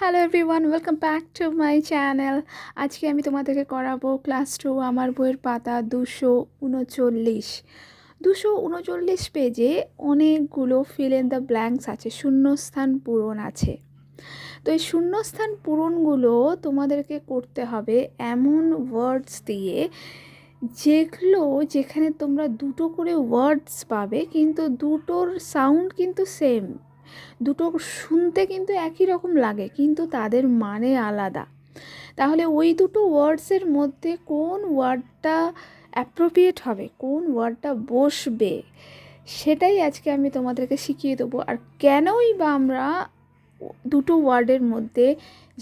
Hello everyone, welcome back to my channel. আজকে আমি তোমাদেরকে করাবো ক্লাস 2 আমার বইয়ের পাতা 239। 239 পেজে অনেকগুলো ফিল ইন দ্য ব্ল্যাঙ্কস আছে, শূন্যস্থান পূরণ আছে। তো এই শূন্যস্থান পূরণগুলো তোমাদেরকে করতে হবে এমন ওয়ার্ডস দিয়ে যেখানে তোমরা দুটো করে ওয়ার্ডস পাবে, কিন্তু দুটোর সাউন্ড কিন্তু সেম, দুটো শুনতে কিন্তু একই রকম লাগে কিন্তু তাদের মানে আলাদা। তাহলে ওই দুটো ওয়ার্ডসের মধ্যে কোন ওয়ার্ডটা অ্যাপ্রোপ্রিয়েট হবে, কোন ওয়ার্ডটা বসবে, সেটাই আজকে আমি তোমাদেরকে শিখিয়ে দেবো। আর কেনই বা আমরা দুটো ওয়ার্ডের মধ্যে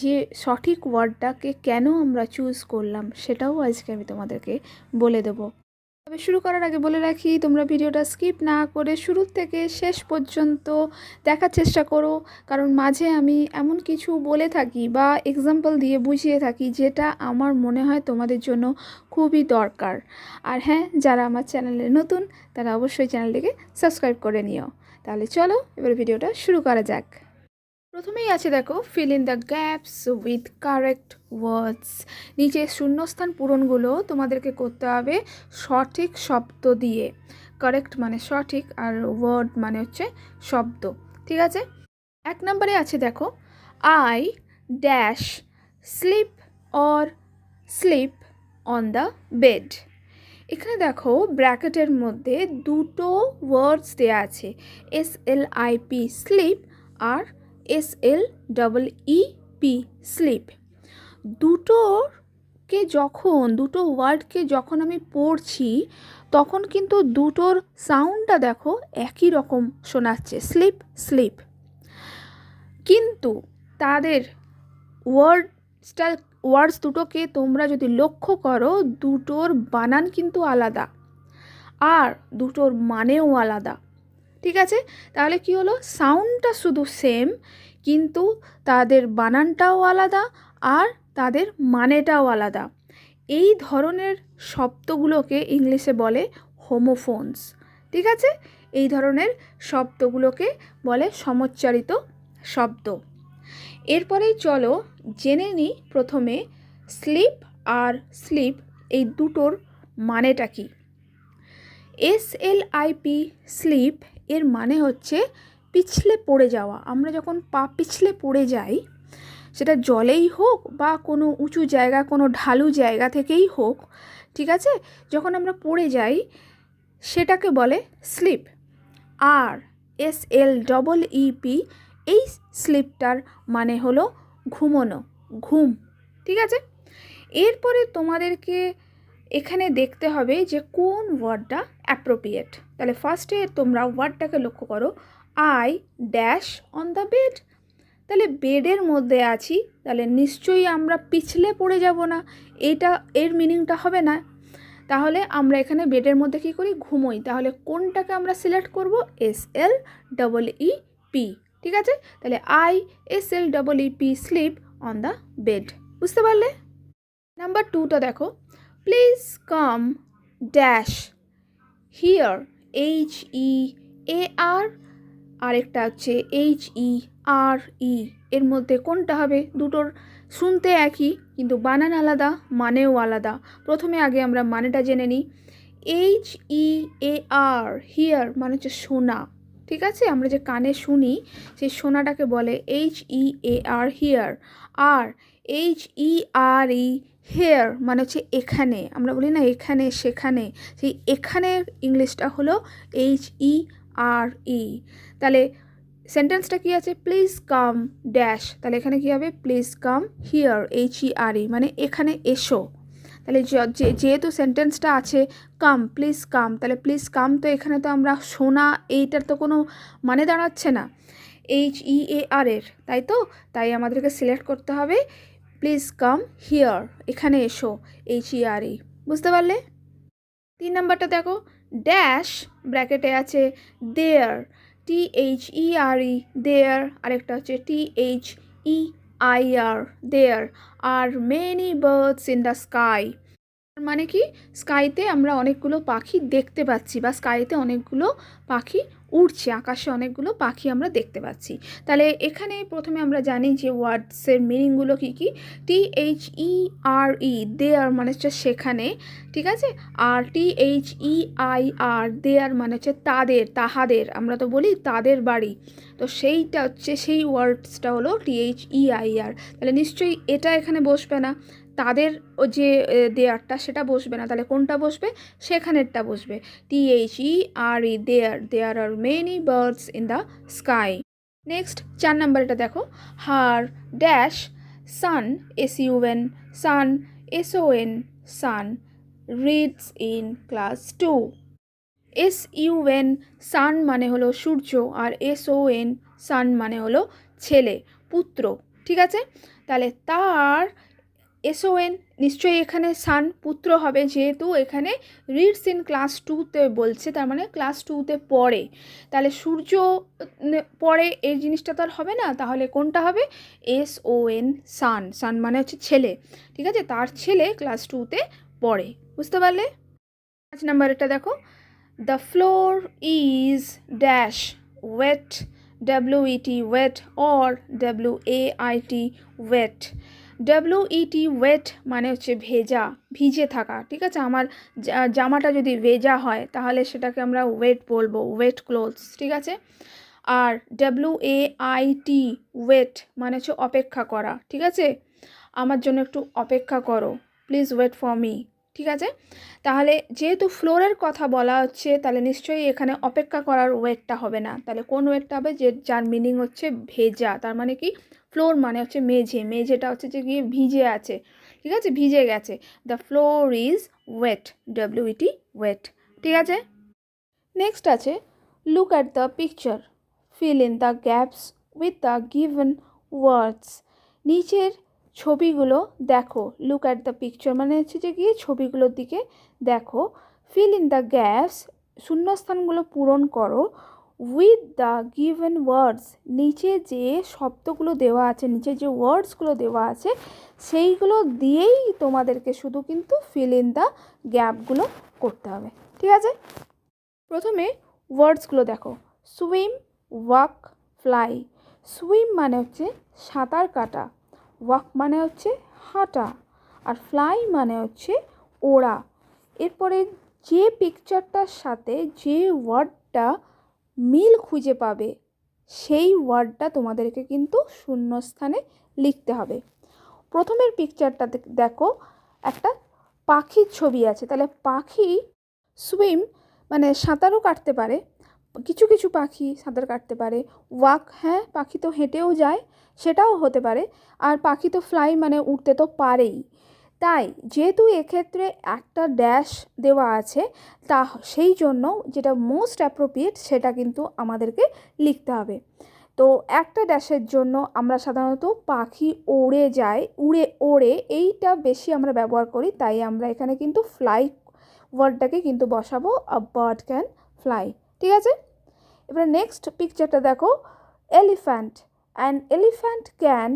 যে সঠিক ওয়ার্ডটাকে কেন আমরা চুজ করলাম সেটাও আজকে আমি তোমাদেরকে বলে দেবো। তবে শুরু করার আগে বলে রাখি, তোমরা ভিডিওটা স্কিপ না করে শুরু থেকে শেষ পর্যন্ত দেখার চেষ্টা করো, কারণ মাঝে আমি এমন কিছু বলে থাকি বা এক্সাম্পল দিয়ে বুঝিয়ে থাকি যেটা আমার মনে হয় তোমাদের জন্য খুবই দরকার। আর হ্যাঁ, যারা আমার চ্যানেলে নতুন তারা অবশ্যই চ্যানেলটিকে সাবস্ক্রাইব করে নিও। তাহলে চলো এবার ভিডিওটা শুরু করা যাক। প্রথমেই আছে দেখো, feel in the gaps with correct words. নিচে শূন্যস্থান পূরণগুলো তোমাদেরকে করতে হবে সঠিক শব্দ দিয়ে। কারেক্ট মানে সঠিক, আর ওয়ার্ড মানে হচ্ছে শব্দ, ঠিক আছে। 1 নম্বরে আছে দেখো, I dash slip or slip on the bed. এখানে দেখো ব্র্যাকেটের মধ্যে দুটো ওয়ার্ডস দেওয়া আছে, SLIP স্লিপ আর SLEEP স্লিপ। দুটো ওয়ার্ডকে যখন আমি পড়ছি তখন কিন্তু দুটোর সাউন্ডটা দেখো একই রকম শোনাচ্ছে, স্লিপ স্লিপ, কিন্তু তাদের ওয়ার্ডস দুটোকে তোমরা যদি লক্ষ্য করো দুটোর বানান কিন্তু আলাদা আর দুটোর মানেও আলাদা, ঠিক আছে। তাহলে কি হলো, সাউন্ডটা শুধু সেম কিন্তু তাদের বানানটাও আলাদা আর তাদের মানেটাও আলাদা। এই ধরনের শব্দগুলোকে ইংলিশে বলে হোমোফোনস, ঠিক আছে। এই ধরনের শব্দগুলোকে বলে সমোচ্চারিত শব্দ। এরপরেই চলো জেনে নিই প্রথমে স্লিপ আর স্লিপ এই দুটোর মানেটা কি। SLIP স্লিপ এর মানে হচ্ছে পিছলে পড়ে যাওয়া। আমরা যখন পা পিছলে পড়ে যাই, সেটা জলেই হোক বা কোনো উঁচু জায়গা, কোনো ঢালু জায়গা থেকেই হোক, ঠিক আছে, যখন আমরা পড়ে যাই সেটাকে বলে স্লিপ। আর SLEEP এই স্লিপটার মানে হলো ঘুমোনো, ঘুম, ঠিক আছে। এরপরে তোমাদেরকে এখানে দেখতে হবে যে কোন ওয়ার্ডটা অ্যাপ্রোপ্রিয়েট। তাহলে ফার্স্টে তোমরা ওয়ার্ডটাকে লক্ষ্য করো, I dash on the bed. তাহলে বেডের মধ্যে আছি, তাহলে নিশ্চয়ই আমরা পিছলে পড়ে যাব না, এর মিনিংটা হবে না। তাহলে আমরা এখানে বেডের মধ্যে কী করি, ঘুমোই। তাহলে কোনটাকে আমরা সিলেক্ট করব, SLEEP, ঠিক আছে। তাহলে SLEEP sleep on the bed, বুঝতে পারলে। নাম্বার 2টা দেখো, please come dash here, HEAR, আরেকটা হচ্ছে HERE। এর মধ্যে কোনটা হবে, দুটোর শুনতে একই কিন্তু বানান আলাদা, মানেও আলাদা। প্রথমে আগে আমরা মানেটা জেনে নিই। HEAR হিয়ার মানে হচ্ছে শোনা, ঠিক আছে। আমরা যে কানে শুনি সেই শোনাটাকে বলে HEAR হিয়ার। আর HERE হেয়ার মানে হচ্ছে এখানে, আমরা বলি না এখানে সেখানে, সেই এখানের ইংলিশটা হলো HERE। তাহলে সেন্টেন্সটা কী আছে, প্লিজ কাম ড্যাশ, তাহলে এখানে কী হবে, প্লিজ কাম হিয়ার, HERE মানে এখানে এসো। তাহলে যেহেতু সেন্টেন্সটা আছে কাম, প্লিজ কাম, তাহলে প্লিজ কাম তো এখানে তো আমরা শোনা এইটার তো কোনো মানে দাঁড়াচ্ছে না HEAR এর, তাই তো। তাই আমাদেরকে সিলেক্ট করতে হবে প্লিজ কাম হিয়ার, এখানে এসো, HERE, বুঝতে পারলে। 3 নাম্বারটা দেখো, ড্যাশ ব্র্যাকেটে আছে দেয়ার, THERE দেয়ার, আরেকটা হচ্ছে THEIR their are many birds in the sky. মানে কি, স্কাইতে আমরা অনেকগুলো পাখি দেখতে পাচ্ছি বা স্কাইতে অনেকগুলো পাখি উড়ছে, আকাশে অনেকগুলো পাখি আমরা দেখতে পাচ্ছি। তাহলে এখানে প্রথমে আমরা জানি যে ওয়ার্ডসের মিনিংগুলো কী কী। THERE দেয়ার মানে হচ্ছে সেখানে, ঠিক আছে। আর THEIR দেয়ার মানে হচ্ছে তাদের, তাহাদের, আমরা তো বলি তাদের বাড়ি, তো সেইটা হচ্ছে সেই ওয়ার্ডসটা হলো THEIR। তাহলে নিশ্চয়ই এটা এখানে বসবে না, তাদের যে দেয়ারটা সেটা বসবে না, তাহলে কোনটা বসবে, সেখানেরটা বসবে। THERE there are many birds in the sky. Next 4 number এটা দেখো, her dash sun SUN sun SON son reads in class 2। SUN sun মানে হলো সূর্য, আর SON সান মানে হলো ছেলে, পুত্র, ঠিক আছে। তাহলে তার SON নিশ্চয়ই এখানে সান পুত্র হবে, যেহেতু এখানে রিডস ইন ক্লাস 2তে বলছে, তার মানে ক্লাস 2তে পড়ে। তাহলে সূর্য পড়ে এই জিনিসটা তো আর হবে না, তাহলে কোনটা হবে, SON সান, সান মানে হচ্ছে ছেলে, ঠিক আছে, তার ছেলে ক্লাস 2তে পড়ে, বুঝতে পারলে। 5 নাম্বার এটা দেখো, the floor is dash wet WET wet or WAIT wait. WET wet মানে হচ্ছে ভেজা, ভিজে থাকা, ঠিক আছে। আমার জামাটা যদি ভেজা হয় তাহলে সেটাকে আমরা ওয়েট বলবো, ওয়েট ক্লোথস, ঠিক আছে। আর WAIT ওয়েট মানে হচ্ছে অপেক্ষা করা, ঠিক আছে, আমার জন্য একটু অপেক্ষা করো, প্লিজ ওয়েট ফর মি, ঠিক আছে। তাহলে যেহেতু ফ্লোরের কথা বলা হচ্ছে, তাহলে নিশ্চয়ই এখানে অপেক্ষা করার ওয়েটটা হবে না, তাহলে কোন ওয়েটটা হবে, যে যার মিনিং হচ্ছে ভেজা, তার মানে কি, ফ্লোর মানে হচ্ছে মেঝে, মেঝেটা হচ্ছে যে গিয়ে ভিজে আছে, ঠিক আছে, ভিজে গেছে। The floor is wet WET wet, ঠিক আছে। নেক্সট আছে, look at the picture, fill in the gaps with the given words. নিচের ছবিগুলো দেখো, লুক অ্যাট দ্য পিকচার মানে হচ্ছে যে গিয়ে ছবিগুলোর দিকে দেখো, ফিল ইন দ্য গ্যাপস শূন্যস্থানগুলো পূরণ করো, উইথ দ্য গিভেন ওয়ার্ডস নিচে যে শব্দগুলো দেওয়া আছে, নিচে যে ওয়ার্ডসগুলো দেওয়া আছে সেইগুলো দিয়েই তোমাদেরকে শুধু কিন্তু ফিল ইন দ্য গ্যাপগুলো করতে হবে, ঠিক আছে। প্রথমে ওয়ার্ডসগুলো দেখো, সুইম, ওয়াক, ফ্লাই। সুইম মানে হচ্ছে সাঁতার কাটা, ওয়াক মানে হচ্ছে হাঁটা, আর ফ্লাই মানে হচ্ছে ওড়া। এরপরে যে পিকচারটার সাথে যে ওয়ার্ডটা মিল খুঁজে পাবে সেই ওয়ার্ডটা তোমাদেরকে কিন্তু শূন্যস্থানে লিখতে হবে। প্রথমের পিকচারটা দেখো, একটা পাখির ছবি আছে, তাহলে পাখি সুইম মানে সাঁতারও কাটতে পারে, কিছু কিছু পাখি সাঁতার কাটতে পারে। ওয়াক, হ্যাঁ পাখি তো হেঁটেও যায়, সেটাও হতে পারে। আর পাখি তো ফ্লাই মানে উড়তে তো পারেই। তাই যেহেতু এক্ষেত্রে একটা ড্যাশ দেওয়া আছে, তা সেই জন্য যেটা মোস্ট অ্যাপ্রোপ্রিয়েট সেটা কিন্তু আমাদেরকে লিখতে হবে। তো একটা ড্যাশের জন্য আমরা সাধারণত পাখি উড়ে যায়, ওড়ে এইটা বেশি আমরা ব্যবহার করি, তাই আমরা এখানে কিন্তু ফ্লাই ওয়ার্ডটাকে কিন্তু বসাবো, আ বার্ড ক্যান ফ্লাই, ঠিক আছে। এবার নেক্সট পিকচারটা দেখো, এলিফ্যান্ট, অ্যান এলিফ্যান্ট ক্যান,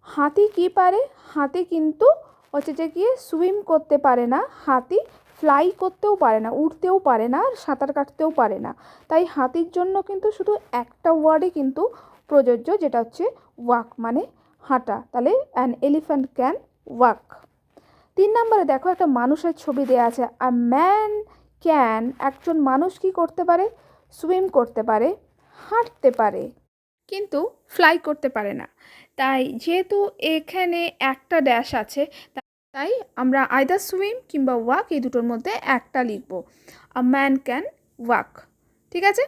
হাতি কি পারে, হাতি কিন্তু হচ্ছে যে গিয়ে সুইম করতে পারে না, হাতি ফ্লাই করতেও পারে না, উড়তেও পারে না, সাঁতার কাটতেও পারে না। তাই হাতির জন্য কিন্তু শুধু একটা ওয়ার্ডই কিন্তু প্রযোজ্য, যেটা হচ্ছে ওয়াক মানে হাঁটা, তাহলে অ্যান এলিফ্যান্ট ক্যান ওয়াক। 3 নম্বরে দেখো, একটা মানুষের ছবি দেওয়া আছে, আ ম্যান ক্যান, একজন মানুষ কি করতে পারে, সুইম করতে পারে, হাঁটতে পারে, কিন্তু ফ্লাই করতে পারে না। তাই যেহেতু এখানে একটা ড্যাশ আছে, তাই আমরা আইদার সুইম কিংবা ওয়াক এই দুটোর মধ্যে একটা লিখব, আ ম্যান ক্যান ওয়াক, ঠিক আছে।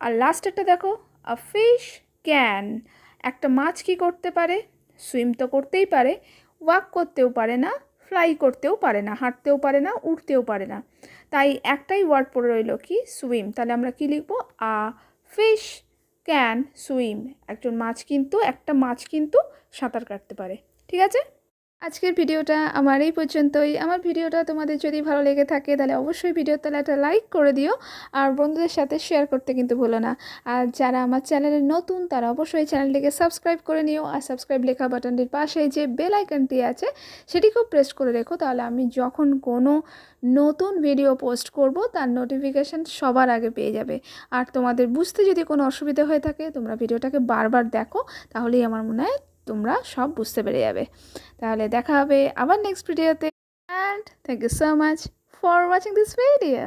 আর লাস্টেরটা দেখো, আ ফিশ ক্যান, একটা মাছ কি করতে পারে, সুইম তো করতেই পারে, ওয়াক করতেও পারে না, ফ্লাই করতেও পারে না, হাঁটতেও পারে না, উড়তেও পারে না। তাই একটাই ওয়ার্ড পড়ে রইল কি, সুইম। তাহলে আমরা কি লিখব, আ ফিশ ক্যান সুইম, একটা মাছ কিন্তু সাঁতার কাটতে পারে, ঠিক আছে। আজকের ভিডিওটা আমার এই পর্যন্তই। আমার ভিডিওটা তোমাদের যদি ভালো লেগে থাকে তাহলে অবশ্যই ভিডিওর তলায় একটা লাইক করে দিও, আর বন্ধুদের সাথে শেয়ার করতে কিন্তু ভুলো না। আর যারা আমার চ্যানেলে নতুন তারা অবশ্যই চ্যানেলটিকে সাবস্ক্রাইব করে নিও, আর সাবস্ক্রাইব লেখা বাটনটির পাশে যে বেল আইকনটি আছে সেটিকেও প্রেস করে রেখো, তাহলে আমি যখন কোনো নতুন ভিডিও পোস্ট করব তার নোটিফিকেশান সবার আগে পেয়ে যাবে। আর তোমাদের বুঝতে যদি কোনো অসুবিধা হয়ে থাকে তোমরা ভিডিওটাকে বারবার দেখো, তাহলেই আমার মনে হয় তোমরা সব বুঝতে পেরে যাবে। তাহলে দেখা হবে আবার নেক্সট ভিডিওতে, and thank you so much for watching this video.